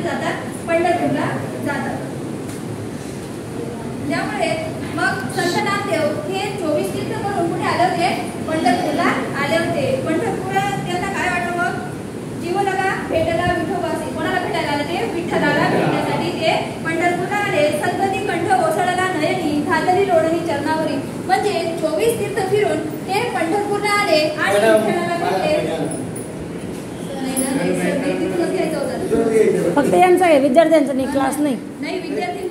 जातात, पंढरपूरला जातात. त्यामुळे मग संत नामदेव हे 24 तीर्थ करून कुठे आले होते? पंढरपूरला आले होते. पंढरपूरला त्यांना काय वाटलं? मग जीवनाला भेटायला विठोबासी कोणाला भेटायला आले ते? विठ्ठलाला भेटण्यासाठी ते पंढरपूरला आले. संतती कंठ ओसळला नयनी घातली लोळणी चरणावरी. म्हणजे 24 तीर्थ फिरून ते पंढरपूरला आले आणि विठ्ठलाला भेटले. फक्त यांचा आहे, विद्यार्थ्यांचा नाही, क्लास नाही. विद्यार्थी